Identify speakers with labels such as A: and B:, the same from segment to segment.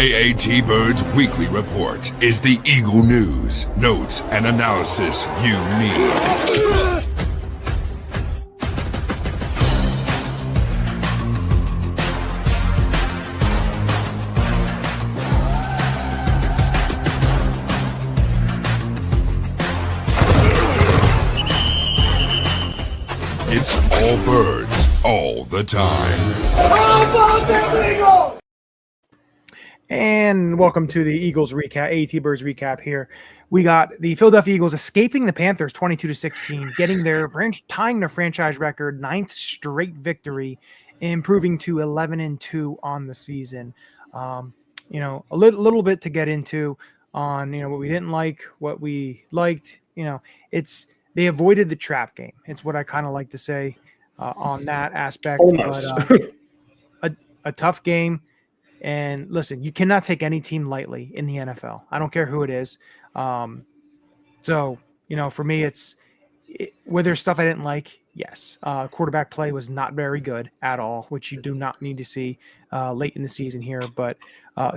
A: AATBirds Weekly Report is the Eagle news, notes, and analysis you need. It's all birds, all the time.
B: And welcome to the Eagles recap, AATBirds recap here. We got the Philadelphia Eagles escaping the Panthers 22-16, tying their franchise record, 9th straight victory, improving to 11-2 on the season. A little bit to get into on what we didn't like, what we liked. They avoided the trap game. It's what I kind of like to say on that aspect.
C: Almost.
B: But a tough game. And listen, you cannot take any team lightly in the NFL. I don't care who it is. For me, where there's stuff I didn't like, yes. Quarterback play was not very good at all, which you do not need to see late in the season here. But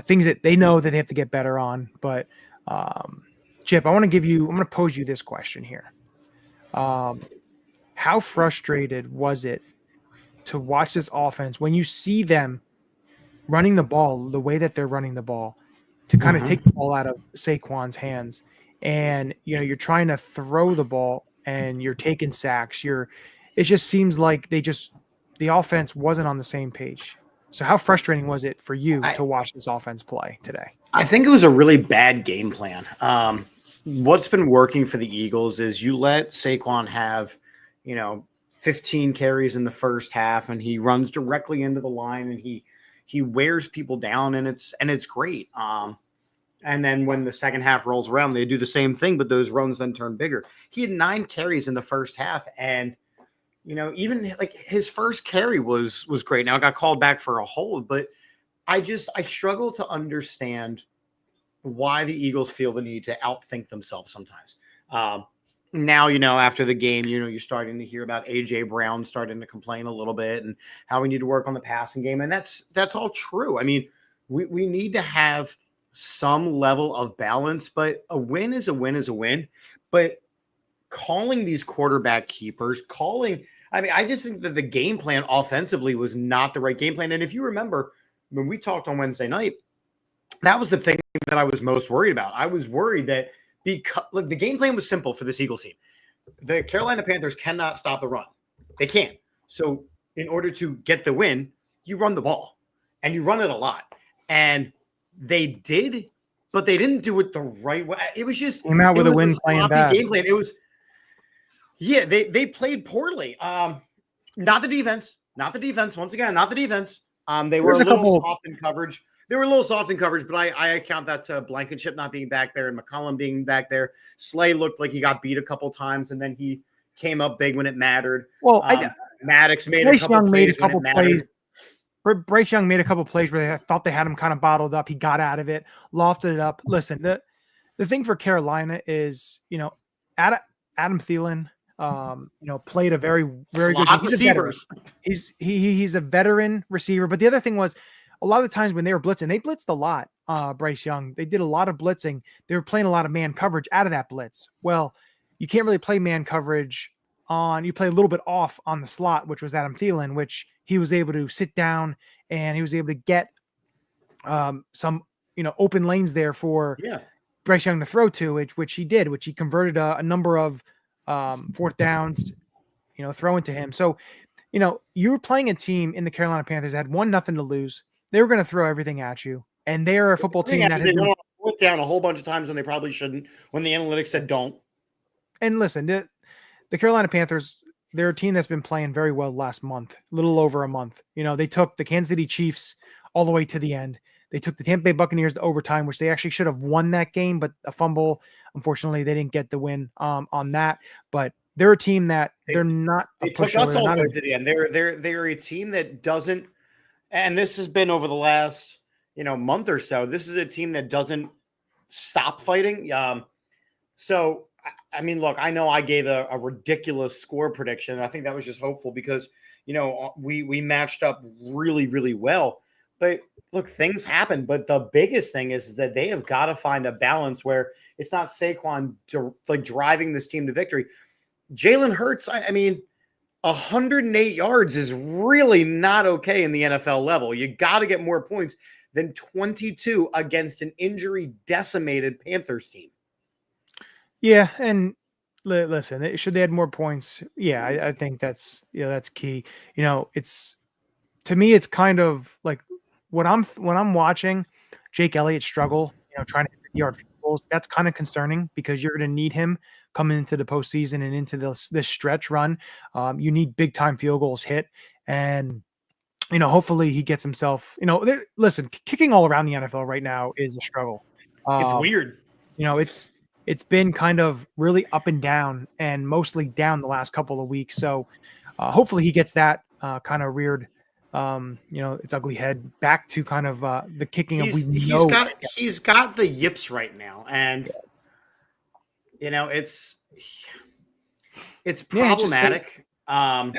B: things that they know that they have to get better on. But, Chip, I'm going to pose you this question here. How frustrated was it to watch this offense when you see them running the ball the way that they're running the ball, to kind of take the ball out of Saquon's hands, and you're trying to throw the ball and you're taking sacks. It just seems like the offense wasn't on the same page. So how frustrating was it for you to watch this offense play today?
C: I think it was a really bad game plan. What's been working for the Eagles is you let Saquon have, 15 carries in the first half, and he runs directly into the line, and he wears people down, and it's great. And then when the second half rolls around, they do the same thing, but those runs then turn bigger. He had 9 carries in the first half, and even like his first carry was great. Now it got called back for a hold, but I struggle to understand why the Eagles feel the need to outthink themselves sometimes. Now, after the game, you're starting to hear about A.J. Brown starting to complain a little bit and how we need to work on the passing game. And that's all true. I mean, we need to have some level of balance, but a win is a win is a win. But calling these quarterback keepers, I just think that the game plan offensively was not the right game plan. And if you remember, when we talked on Wednesday night, that was the thing that I was most worried about. I was worried that because the game plan was simple for this Eagles team. The Carolina Panthers cannot stop the run. They can't. So in order to get the win, you run the ball, and you run it a lot. And they did, but they didn't do it the right way. It was just
B: came out with a win playing bad.
C: Game plan. It was, they played poorly. Not the defense. Once again, not the defense. They were a little soft in coverage. They were a little soft in coverage, but I account that to Blankenship not being back there and McCollum being back there. Slay looked like he got beat a couple times, and then he came up big when it mattered.
B: Well,
C: Maddox made a couple plays.
B: Bryce Young made a couple plays where they thought they had him kind of bottled up. He got out of it, lofted it up. Listen, the thing for Carolina is, Adam Thielen, played a very, very good. He's a veteran receiver. But the other thing was, a lot of the times when they were blitzing, they blitzed a lot. Bryce Young, they did a lot of blitzing. They were playing a lot of man coverage out of that blitz. Well, you can't really play man coverage you play a little bit off on the slot, which was Adam Thielen, which he was able to sit down and he was able to get some, open lanes there for Bryce Young to throw to, which he did, which he converted a number of fourth downs, throwing to him. So, you were playing a team in the Carolina Panthers that had 1-0 to lose. They were going to throw everything at you, and they're a football team that
C: they went down a whole bunch of times when they probably shouldn't. When the analytics said don't. And
B: listen, the Carolina Panthers, they're a team that's been playing very well last month, a little over a month. They took the Kansas City Chiefs all the way to the end. They took the Tampa Bay Buccaneers to overtime, which they actually should have won that game, but a fumble. Unfortunately, they didn't get the win on that. But they're a team that they're not.
C: They took us all the way to the end. They're a team that doesn't. And this has been over the last, month or so. This is a team that doesn't stop fighting. So, I mean, look, I know I gave a ridiculous score prediction. I think that was just hopeful because, we matched up really, really well. But look, things happen. But the biggest thing is that they have got to find a balance where it's not Saquon like driving this team to victory. Jalen Hurts, I mean, 108 yards is really not okay in the NFL level. You got to get more points than 22 against an injury decimated Panthers team.
B: Yeah, and listen, should they add more points? Yeah, I think that's that's key. It's to me, it's kind of like when I'm watching Jake Elliott struggle, trying to hit 50-yard field goals. That's kind of concerning because you're going to need him coming into the postseason and into this stretch run. You need big time field goals hit, and hopefully he gets himself. Listen, kicking all around the NFL right now is a struggle.
C: It's weird.
B: It's been kind of really up and down, and mostly down the last couple of weeks. So hopefully he gets that kind of reared. Its ugly head back to kind of the kicking of
C: he's got the yips right now, and it's problematic. But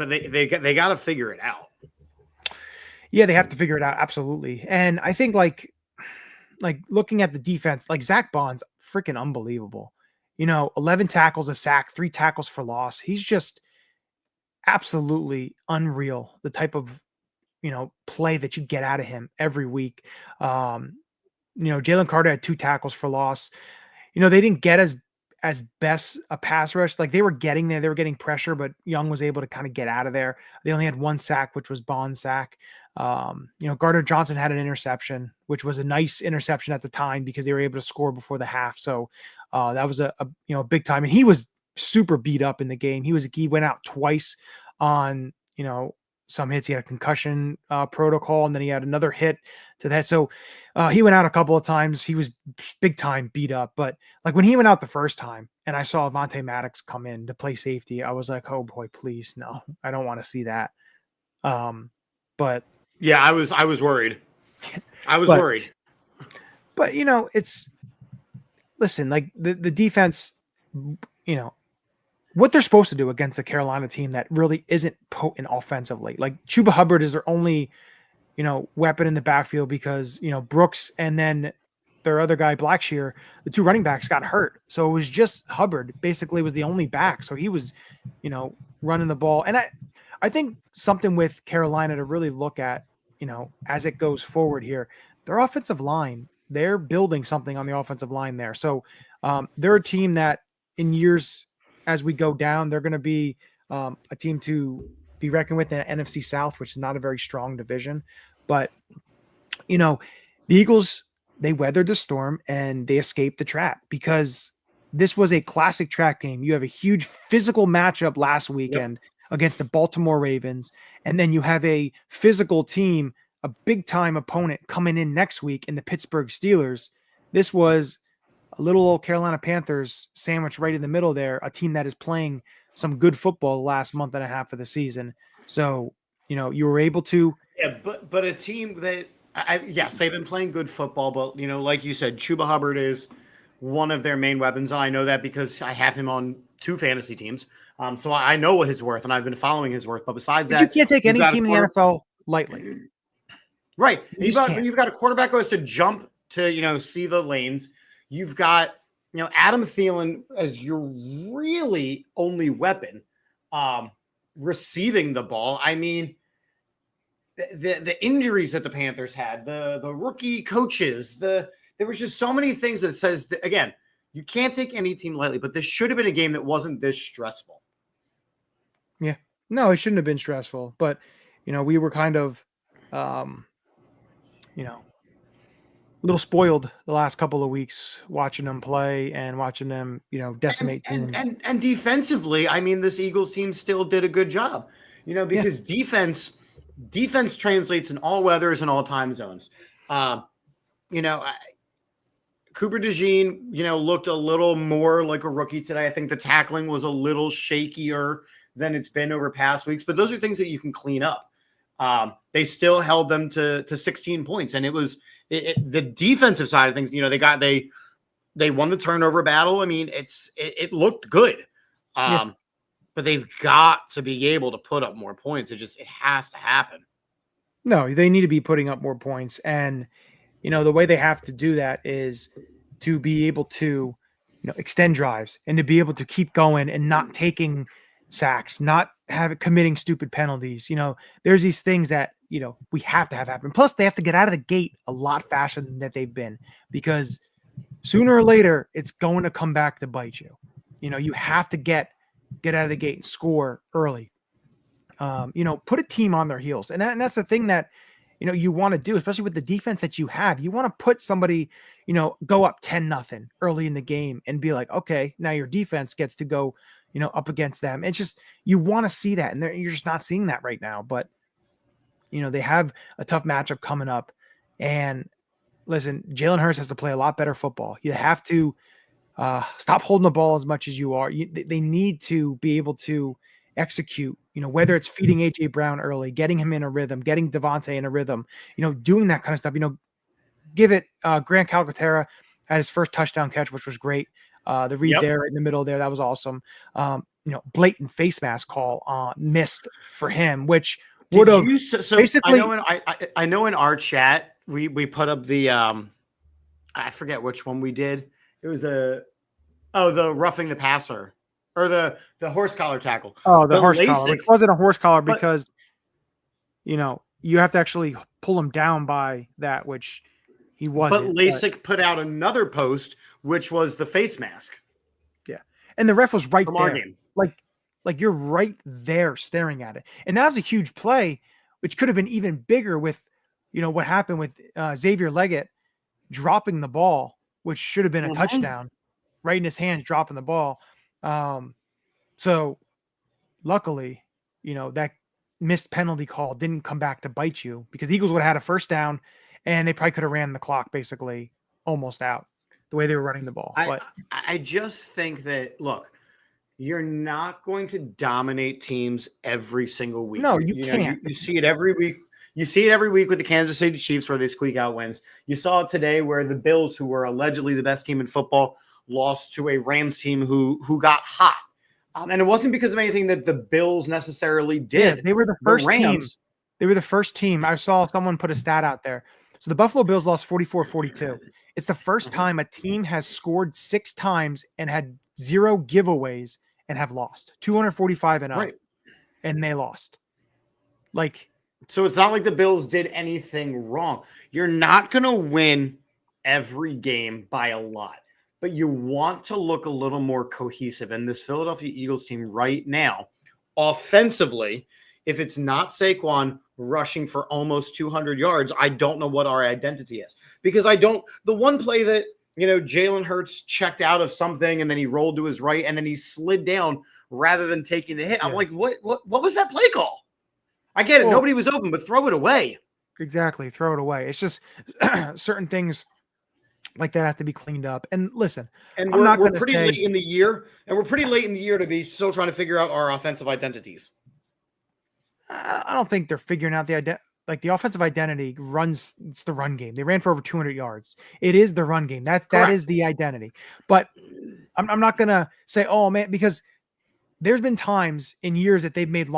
C: they got to figure it out.
B: Yeah, they have to figure it out, absolutely. And I think like looking at the defense, like Zach Bond's freaking unbelievable. 11 tackles, a sack, 3 tackles for loss. He's just absolutely unreal, the type of play that you get out of him every week. Jalen Carter had 2 tackles for loss. They didn't get as best a pass rush. Like they were getting there, they were getting pressure, but Young was able to kind of get out of there. They only had 1 sack, which was Bond's sack. Gardner Johnson had an interception, which was a nice interception at the time because they were able to score before the half. So that was a big time, and he was super beat up in the game. He went out twice on some hits. He had a concussion protocol, and then he had another hit to that. So he went out a couple of times. He was big time beat up. But like when he went out the first time and I saw Avonte Maddox come in to play safety, I was like, oh boy, please no, I don't want to see that. But
C: yeah, I was worried. I was worried.
B: But listen, like the defense, what they're supposed to do against a Carolina team that really isn't potent offensively. Like Chuba Hubbard is their only, weapon in the backfield because, Brooks and then their other guy, Blackshear, the 2 running backs got hurt. So it was just Hubbard basically was the only back. So he was, running the ball. And I think something with Carolina to really look at, as it goes forward here, their offensive line, they're building something on the offensive line there. So they're a team that in years as we go down, they're going to be a team to be reckoned with in the NFC South, which is not a very strong division. But, the Eagles, they weathered the storm and they escaped the trap because this was a classic trap game. You have a huge physical matchup last weekend against the Baltimore Ravens, and then you have a physical team, a big-time opponent coming in next week in the Pittsburgh Steelers. This was a little old Carolina Panthers sandwich right in the middle there, a team that is playing some good football the last month and a half of the season. So, you were able to.
C: Yeah, but a team that, yes, they've been playing good football, but, like you said, Chuba Hubbard is one of their main weapons. And I know that because I have him on 2 fantasy teams. So I know his worth, and I've been following his worth. But besides that,
B: you can't take any team in the NFL lightly.
C: Right. You've got a quarterback who has to jump to, see the lanes. You've got, Adam Thielen as your really only weapon receiving the ball. I mean, the injuries that the Panthers had, the rookie coaches, there was just so many things that says, that, again, you can't take any team lightly, but this should have been a game that wasn't this stressful.
B: Yeah. No, it shouldn't have been stressful, but, we were kind of, a little spoiled the last couple of weeks watching them play and watching them, decimate teams.
C: And defensively, I mean, this Eagles team still did a good job, because defense translates in all weathers and all time zones. Cooper DeJean, looked a little more like a rookie today. I think the tackling was a little shakier than it's been over past weeks, but those are things that you can clean up. They still held them to 16 points, and it was the defensive side of things. They won the turnover battle. I mean, it looked good, but they've got to be able to put up more points. It has to happen.
B: No, they need to be putting up more points. And, the way they have to do that is to be able to, extend drives and to be able to keep going and not taking sacks, not committing stupid penalties. There's these things that, we have to have happen. Plus, they have to get out of the gate a lot faster than that they've been, because sooner or later it's going to come back to bite you. You have to get out of the gate and score early. Put a team on their heels. And that's the thing that, you want to do, especially with the defense that you have. You want to put somebody, go up 10-0 early in the game and be like, okay, now your defense gets to go, up against them. It's just, you want to see that. And you're just not seeing that right now. But, they have a tough matchup coming up. And listen, Jalen Hurts has to play a lot better football. You have to stop holding the ball as much as you are. They need to be able to execute, whether it's feeding AJ Brown early, getting him in a rhythm, getting Devontae in a rhythm, doing that kind of stuff. Give it. Grant Calcaterra had his first touchdown catch, which was great. The read there in the middle there, that was awesome. Blatant face mask call missed for him, which would have basically.
C: I know in our chat we put up the I forget which one we did. It was the roughing the passer. Or the horse collar tackle.
B: Oh, the horse collar. It wasn't a horse collar because, you have to actually pull him down by that, which he wasn't.
C: But LASIK put out another post, which was the face mask.
B: Yeah. And the ref was right
C: from
B: there.
C: Our game.
B: Like you're right there staring at it. And that was a huge play, which could have been even bigger with, what happened with Xavier Leggett dropping the ball, which should have been a touchdown, right in his hands, dropping the ball. So luckily, that missed penalty call didn't come back to bite you, because the Eagles would have had a first down and they probably could have ran the clock basically almost out the way they were running the ball.
C: I just think that, look, you're not going to dominate teams every single week.
B: No, you can't.
C: You see it every week. You see it every week with the Kansas City Chiefs where they squeak out wins. You saw it today where the Bills, who were allegedly the best team in football, lost to a Rams team who got hot. And it wasn't because of anything that the Bills necessarily did.
B: Yeah, they were the first team. They were the first team. I saw someone put a stat out there. So the Buffalo Bills lost 44-42. It's the first time a team has scored 6 times and had 0 giveaways and have lost. 245-0. Right. And they lost.
C: So it's not like the Bills did anything wrong. You're not going to win every game by a lot, but you want to look a little more cohesive. And this Philadelphia Eagles team right now, offensively, if it's not Saquon rushing for almost 200 yards, I don't know what our identity is. Because the one play that, Jalen Hurts checked out of something and then he rolled to his right and then he slid down rather than taking the hit. Yeah. I'm like, what was that play call? I get it. Nobody was open, but throw it away.
B: Exactly. Throw it away. It's just certain things like that have to be cleaned up. And listen,
C: we're pretty late in the year, and we're pretty late in the year to be still trying to figure out our offensive identities.
B: I don't think they're figuring out the offensive identity it's the run game. They ran for over 200 yards. It is the run game. That is the identity. But I'm not going to say, oh man, because there's been times in years that they've made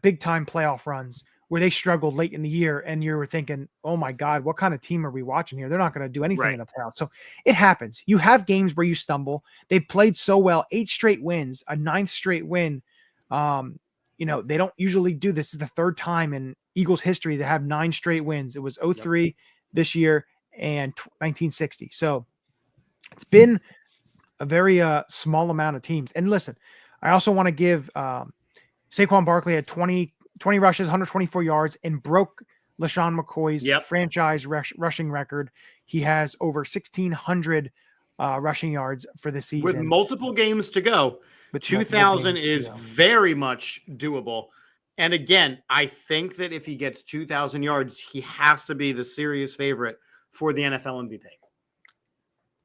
B: big time playoff runs where they struggled late in the year and you were thinking, oh my God, what kind of team are we watching here? They're not going to do anything in the playoffs. So it happens. You have games where you stumble. They played so well, 8 straight wins, a 9th straight win. They don't usually do this. This is the 3rd time in Eagles history to have 9 straight wins. It was 03 this year and 1960. So it's been a very small amount of teams. And listen, I also want to give Saquon Barkley had 20 rushes, 124 yards, and broke LaShawn McCoy's franchise rushing record. He has over 1,600 rushing yards for the season.
C: With multiple games to go, 2,000 is very much doable. And again, I think that if he gets 2,000 yards, he has to be the serious favorite for the NFL MVP.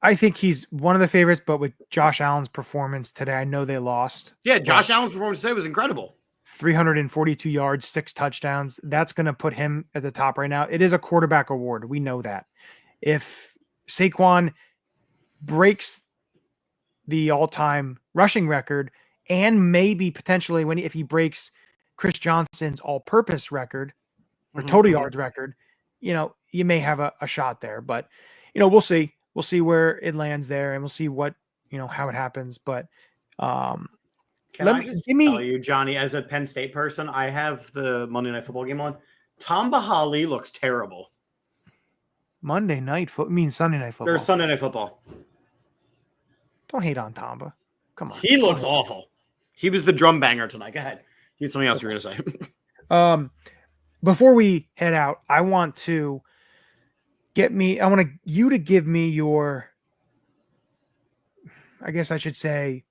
B: I think he's one of the favorites, but with Josh Allen's performance today, I know they lost.
C: Yeah, Josh Allen's performance today was incredible.
B: 342 yards, 6 touchdowns. That's going to put him at the top right now. It is a quarterback award. We know that. If Saquon breaks the all-time rushing record and maybe potentially if he breaks Chris Johnson's all-purpose record, or total yards record, you may have a shot there. But, we'll see. We'll see where it lands there, and we'll see what, how it happens. But
C: Can I just tell you, Johnny, as a Penn State person, I have the Monday Night Football game on. Tom Bahali looks terrible.
B: Monday night football. Mean Sunday night football.
C: There's Sunday Night Football.
B: Don't hate on Tamba. Come on.
C: He looks awful. He was the drum banger tonight. Go ahead. You had something else you were going
B: to say. Before we head out, I want you to give me your, I guess I should say,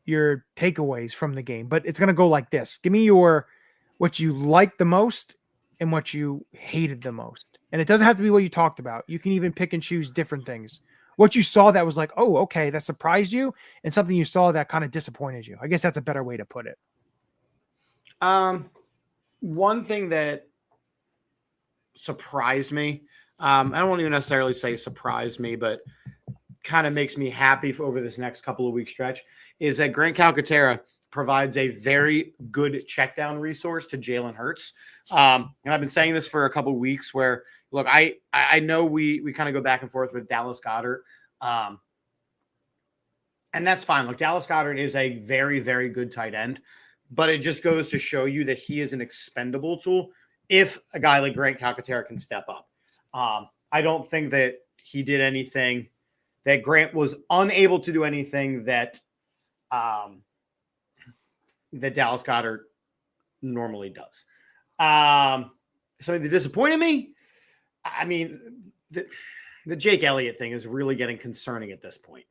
B: your takeaways from the game, but it's going to go like this. Give me what you liked the most and what you hated the most. And it doesn't have to be what you talked about. You can even pick and choose different things. What you saw that was like, oh, okay, that surprised you, and something you saw that kind of disappointed you. I guess that's a better way to put it.
C: One thing that surprised me, I don't want to even necessarily say surprised me, but kind of makes me happy over this next couple of week stretch, is that Grant Calcaterra provides a very good check down resource to Jalen Hurts. And I've been saying this for a couple of weeks where, look, I know we kind of go back and forth with Dallas Goedert. And that's fine. Look, Dallas Goedert is a very, very good tight end, but it just goes to show you that he is an expendable tool if a guy like Grant Calcaterra can step up. I don't think that he did anything, that Grant was unable to do anything that that Dallas Goedert normally does. Something that disappointed me, I mean, the Jake Elliott thing is really getting concerning at this point.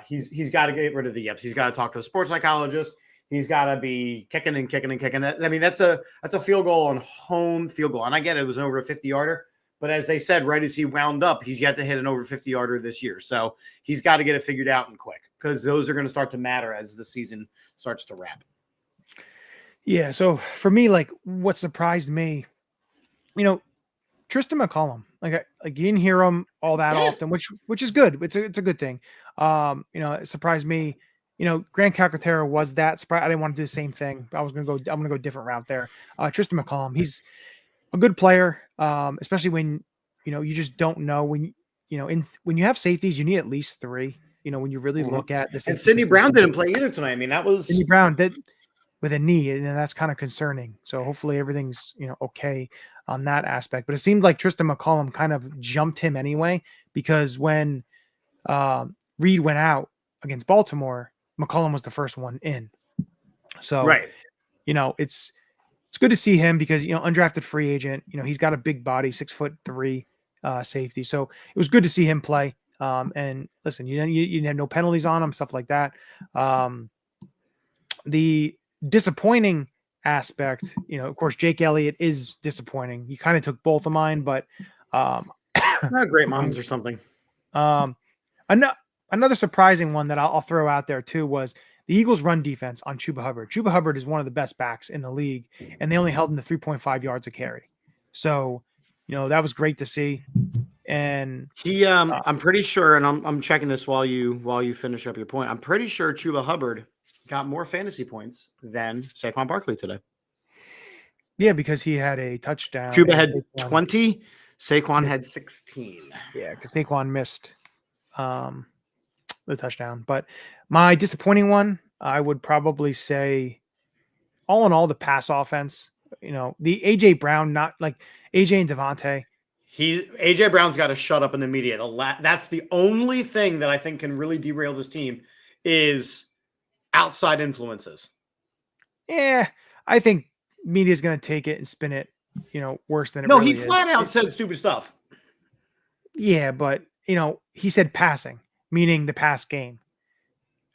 C: He's got to get rid of the yips. He's got to talk to a sports psychologist. He's got to be kicking and kicking and kicking. I mean, that's a field goal on home field goal. And I get it was an over a 50-yarder. But as they said, right as he wound up, he's yet to hit an over 50-yarder this year. So he's got to get it figured out and quick, because those are going to start to matter as the season starts to wrap.
B: Yeah. So for me, like, what surprised me, Tristan McCollum, like you didn't hear him all that often, which is good. It's a good thing. It surprised me. Grant Calcaterra was that surprise. I didn't want to do the same thing. I'm going to go a different route there. Tristan McCollum, he's a good player, especially when, you just don't know when you have safeties, you need at least three, when you really look at this.
C: And Sidney Brown didn't play either tonight. I mean, that was
B: Sidney Brown did with a knee, and that's kind of concerning. So hopefully everything's, okay on that aspect. But it seemed like Tristan McCollum kind of jumped him anyway, because when Reed went out against Baltimore, McCollum was the first one in. So,
C: right.
B: It's good to see him because, undrafted free agent, he's got a big body, 6'3" safety. So it was good to see him play. And listen, you didn't have no penalties on him, stuff like that. The disappointing aspect, of course, Jake Elliott is disappointing. You kind of took both of mine, but
C: not great minds or something.
B: Another surprising one that I'll throw out there too was the Eagles' run defense on Chuba Hubbard. Chuba Hubbard is one of the best backs in the league, and they only held him to 3.5 yards a carry. So, that was great to see. And
C: he, I'm pretty sure, and I'm checking this while you finish up your point. I'm pretty sure Chuba Hubbard got more fantasy points than Saquon Barkley today.
B: Yeah, because he had a touchdown.
C: Chuba had 20. Saquon had 16.
B: Yeah, because Saquon missed the touchdown. But my disappointing one, I would probably say, all in all, the pass offense. The AJ Brown, not like AJ and Devontae.
C: AJ Brown's got to shut up in the media. That's the only thing that I think can really derail this team is outside influences.
B: Yeah, I think media is going to take it and spin it, worse than it really is.
C: No, he flat out said stupid stuff.
B: Yeah, but he said passing, meaning the pass game.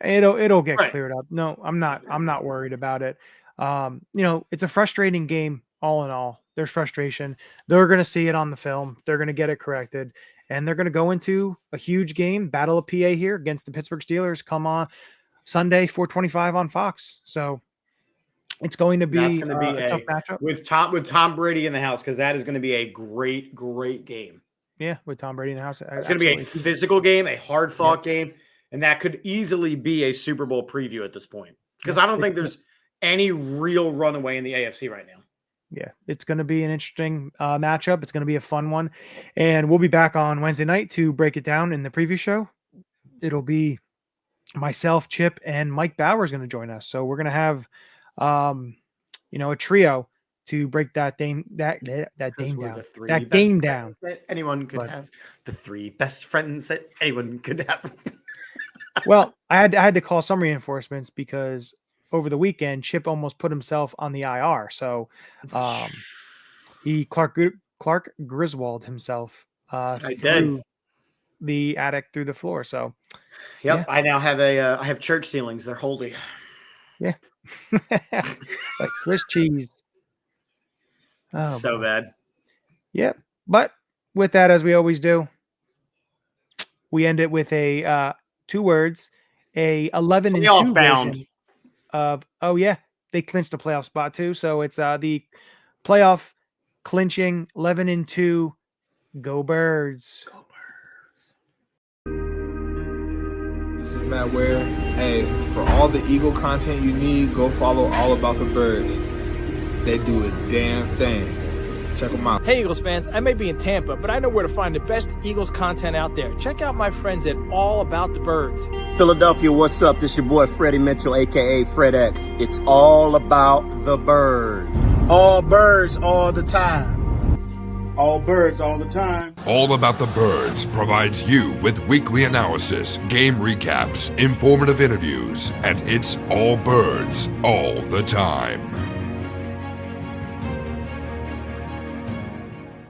B: It'll get cleared up. No, I'm not worried about it. It's a frustrating game all in all. There's frustration. They're going to see it on the film. They're going to get it corrected, and they're going to go into a huge game, Battle of PA here against the Pittsburgh Steelers. Come on Sunday, 4:25 on Fox. So it's going to be a tough matchup
C: with Tom Brady in the house, because that is going to be a great, great game.
B: Yeah, with Tom Brady in the house.
C: It's going to be a physical game, a hard-fought game, and that could easily be a Super Bowl preview at this point, because I don't think there's any real runaway in the AFC right now.
B: Yeah, it's going to be an interesting matchup. It's going to be a fun one. And we'll be back on Wednesday night to break it down in the preview show. It'll be myself, Chip, and Mike Bauer is going to join us. So we're going to have, a trio to break that game down. That game down.
C: That anyone could have. The three best friends that anyone could have.
B: Well, I had to call some reinforcements because over the weekend, Chip almost put himself on the IR. So he Clark Griswold himself through the attic through the floor. So
C: yep,
B: yeah.
C: I now have I have church ceilings. They're holy.
B: Yeah. Like Swiss cheese. Oh,
C: so bad.
B: Yep. But with that, as we always do, we end it with a 2 words, a 11-2 version of, they clinched a playoff spot too. So it's the playoff clinching 11-2. Go Birds.
D: Go Birds. This is Matt Ware. Hey, for all the Eagle content you need, go follow All About the Birds. They do a damn thing. Check them out.
E: Hey, Eagles fans, I may be in Tampa, but I know where to find the best Eagles content out there. Check out my friends at All About the Birds.
F: Philadelphia, what's up? This your boy Freddie Mitchell, a.k.a. Fred X. It's all about the bird.
G: All birds all the time. All birds all the time.
A: All About the Birds provides you with weekly analysis, game recaps, informative interviews, and it's all birds all the time.